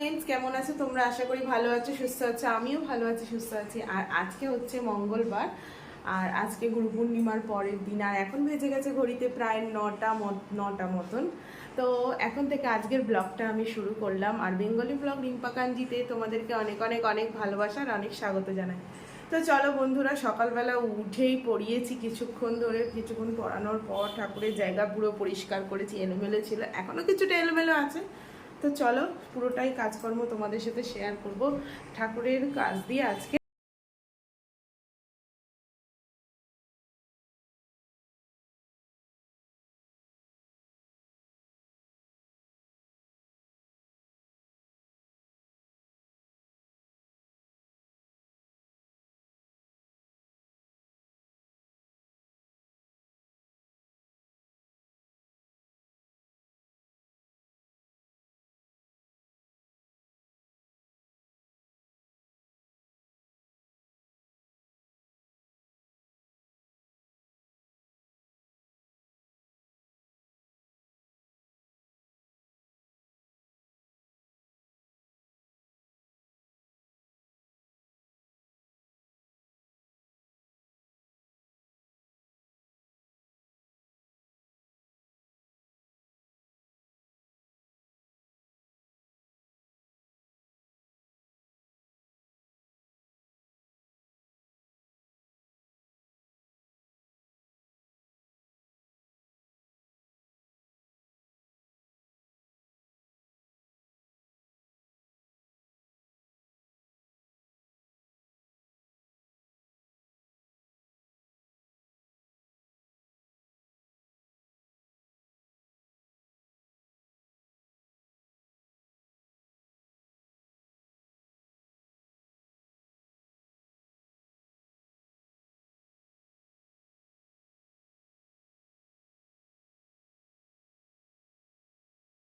Friends, কেমন আছো তোমরা? আশা করি ভালো আছো, সুস্থ আছো। আমিও ভালো আছি, সুস্থ আছি। আর আজকে হচ্ছে মঙ্গলবার, আর আজকে গুরু পূর্ণিমার পরের দিন। আর এখন বেজে গেছে ঘড়িতে প্রায় নটা মতন। তো এখন থেকে আজকের ব্লগটা আমি শুরু করলাম। আর বেঙ্গলি ব্লগ রিম্পা কাঞ্জিতে তোমাদেরকে অনেক অনেক অনেক ভালোবাসা আর অনেক স্বাগত জানাই। তো চলো বন্ধুরা, সকালবেলা উঠেই পড়িয়েছি কিছুক্ষণ ধরে। কিছুক্ষণ পড়ানোর পর ঠাকুরের জায়গা পুরো পরিষ্কার করেছি, এলোমেলো ছিল, এখনও কিছুটা এলোমেলো আছে। তো চলো, পুরোটাই কাজকর্ম তোমাদের সাথে শেয়ার করব। ঠাকুরের কাজ দিয়ে আজকে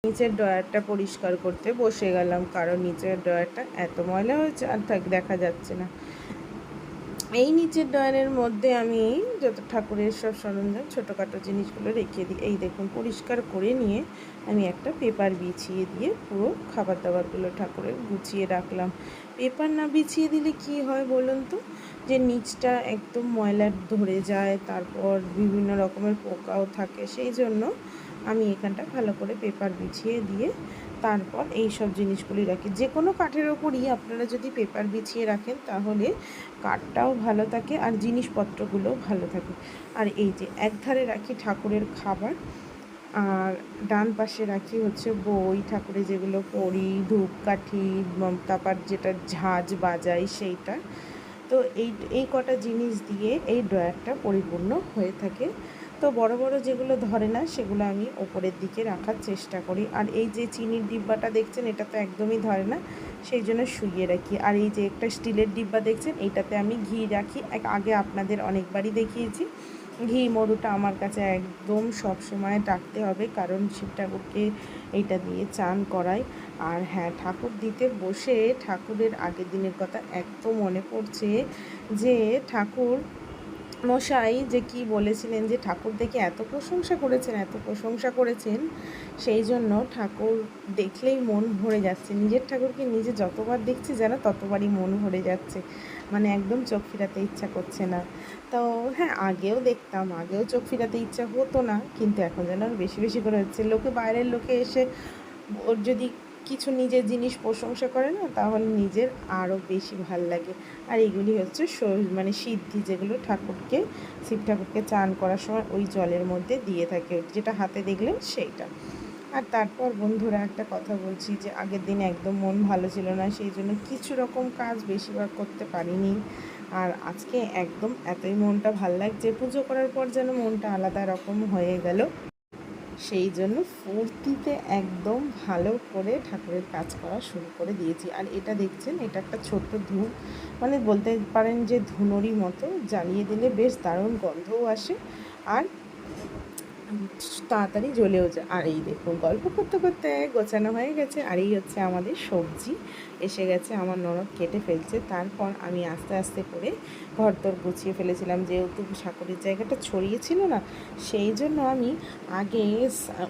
নিচের ড্রয়ারটা পরিষ্কার করতে বসে গেলাম, কারণ নিচের ড্রয়ারটা এত ময়লা হয়েছে আর দেখা যাচ্ছে না। এই নিচের ড্রয়ারের মধ্যে আমি যত ঠাকুরের সব সরঞ্জাম ছোটোখাটো জিনিসগুলো রেখে দিই। এই দেখুন, পরিষ্কার করে নিয়ে আমি একটা পেপার বিছিয়ে দিয়ে পুরো খাবার দাবারগুলো ঠাকুরের গুছিয়ে রাখলাম। পেপার না বিছিয়ে দিলে কি হয় বলুন তো, যে নিচটা একদম ময়লা ধরে যায়, তারপর বিভিন্ন রকমের পোকাও থাকে। সেই জন্য আমি এখানটা ভালো করে পেপার বিছিয়ে দিয়ে তারপর এই সব জিনিসগুলি রাখি। যে কোনো কাঠের ওপরই আপনারা যদি পেপার বিছিয়ে রাখেন তাহলে কাঠটাও ভালো থাকে আর জিনিসপত্রগুলোও ভালো থাকে। আর এই যে একধারে রাখি ঠাকুরের খাবার, আর ডান পাশে রাখি হচ্ছে বই, ঠাকুরে যেগুলো পড়ি, ধূপকাঠি, তারপর যেটা ঝাঁঝ বাজাই সেইটা। তো এই কটা জিনিস দিয়ে এই ড্রয়ারটা পরিপূর্ণ হয়ে থাকে। তো বড় বড় যেগুলো ধরে না সেগুলো আমি ওপরের দিকে রাখার চেষ্টা করি। আর এই যে চিনির ডিব্বাটা দেখছেন, এটা তো একদমই ধরে না, সেই জন্য শুইয়ে রাখি। আর এই যে একটা স্টিলের ডিব্বা দেখছেন, এইটাতে আমি ঘি রাখি। আগে আপনাদের অনেকবারই দেখিয়েছি। ঘি মধুটা আমার কাছে একদম সব সময় রাখতে হবে, কারণ শিব ঠাকুরকে এইটা দিয়ে চান করাই। আর হ্যাঁ, ঠাকুর দিতে বসে ঠাকুরের আগের দিনের কথা এত মনে পড়ছে, যে ঠাকুর মশাই যে কি বলেছিলেন, যে ঠাকুর দেখে এত প্রশংসা করেছেন, এত প্রশংসা করেছেন, সেই জন্য ঠাকুর দেখলেই মন ভরে যাচ্ছে। নিজের ঠাকুরকে নিজে যতবার দেখছি যেন ততবারই মন ভরে যাচ্ছে, মানে একদম চোখ ফিরাতে ইচ্ছা করছে না। তো হ্যাঁ, আগেও দেখতাম, আগেও চোখ ফিরাতে ইচ্ছা হতো না, কিন্তু এখন যেন বেশি বেশি করে হচ্ছে। বাইরের লোকে এসে ওর যদি কিছু নিজের জিনিস প্রশংসা করে না, তাহলে নিজের আরও বেশি ভাল লাগে। আর এগুলি হচ্ছে মানে সিদ্ধি, যেগুলো ঠাকুরকে, শিব ঠাকুরকে চান করার সময় ওই জলের মধ্যে দিয়ে থাকে, যেটা হাতে দেখলেন সেইটা। আর তারপর বন্ধুরা একটা কথা বলছি, যে আগের দিন একদম মন ভালো ছিল না, সেই জন্য কিছু রকম কাজ বেশিরভাগ করতে পারিনি। আর আজকে একদম এতই মনটা ভাল লাগছে, পুজো করার পর যেন মনটা আলাদা রকম হয়ে গেল। সেই জন্য ফুর্তিতে একদম ভালো করে ঠাকুরের কাজ করা শুরু করে দিয়েছি। আর এটা দেখছেন, এটা একটা ছোট্ট ধূপ, মানে বলতে পারেন যে ধুনোরই মতো, জ্বালিয়ে দিলে বেশ দারুণ গন্ধও আসে। আর তাড়াতাড়ি জ্বলেও যায়। আর এই দেখুন গল্প করতে করতে গোছানো হয়ে গেছে, আর এই হচ্ছে আমাদের সবজি এসে গেছে, আমার ননদ কেটে ফেলছে। তারপর আমি আস্তে আস্তে করে ঘরদোর গুছিয়ে ফেলেছিলাম, যেহেতু ঠাকুরের জায়গাটা ছড়িয়েছিল না, সেই জন্য আমি আগে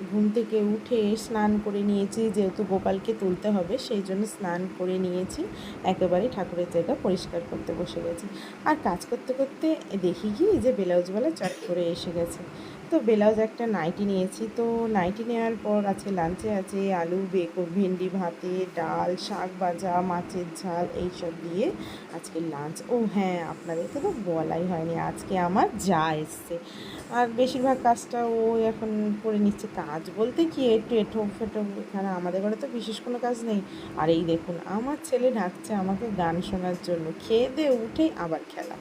ঘুম থেকে উঠে স্নান করে নিয়েছি, যেহেতু গোপালকে তুলতে হবে সেই জন্য স্নান করে নিয়েছি, একেবারে ঠাকুরের জায়গা পরিষ্কার করতে বসে গেছি। আর কাজ করতে করতে দেখি কি যে ব্লাউজওয়ালা চট করে এসে গেছে। তো ব্লাউজ একটা নাইটি নিয়েছি, তো নাইটি নেওয়ার পর আছে লাঞ্চে আছে আলু ভেন্ডি ভাতে, ডাল, শাক ভাজা, মাছের ঝাল, এইসব দিয়ে আজকে লাঞ্চ। ও হ্যাঁ, আপনাদেরকে তো বলাই হয়নি, আজকে আমার যা এসছে, আর বেশিরভাগ কাজটা ও এখন করে নিচ্ছে। কাজ বলতে কি একটু এঁটো ফেটো, এখানে আমাদের ঘরে তো বিশেষ কোনো কাজ নেই। আর এই দেখুন আমার ছেলে ডাকছে আমাকে গান শোনার জন্য, খেয়ে দিয়ে উঠেই আবার খেলা।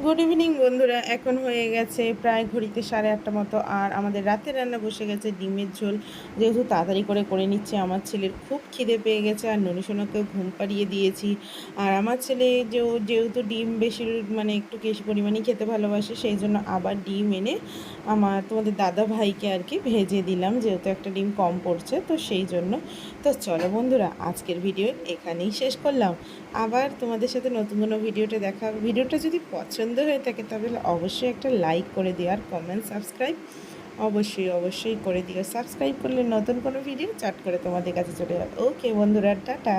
গুড ইভিনিং বন্ধুরা, এখন হয়ে গেছে প্রায় ঘড়িতে 8:30 মতো, আর আমাদের রাতে রান্না বসে গেছে ডিমের ঝোল। যেহেতু তাড়াতাড়ি করে করে নিচ্ছে, আমার ছেলের খুব খিদে পেয়ে গেছে, আর ননিসোনাকেও ঘুম পাড়িয়ে দিয়েছি। আর আমার ছেলে যেহেতু ডিম বেশি মানে একটু বেশি পরিমাণে খেতে ভালোবাসে, সেই জন্য আবার ডিম এনে তোমাদের দাদা ভাইকে আর কি ভেজে দিলাম, যেহেতু একটা ডিম কম পড়ছে, তো সেই জন্য। তো চলো বন্ধুরা, আজকের ভিডিও এখানেই শেষ করলাম। আবার তোমাদের সাথে নতুন কোনো ভিডিওটা যদি পছন্দ হয়ে থাকে তবে অবশ্যই একটা লাইক করে দিও, আর কমেন্ট সাবস্ক্রাইব অবশ্যই করে দিও। সাবস্ক্রাইব করলে নতুন কোনো ভিডিও চট করে তোমাদের কাছে চলে যাবে। ওকে বন্ধুরা, টাটা।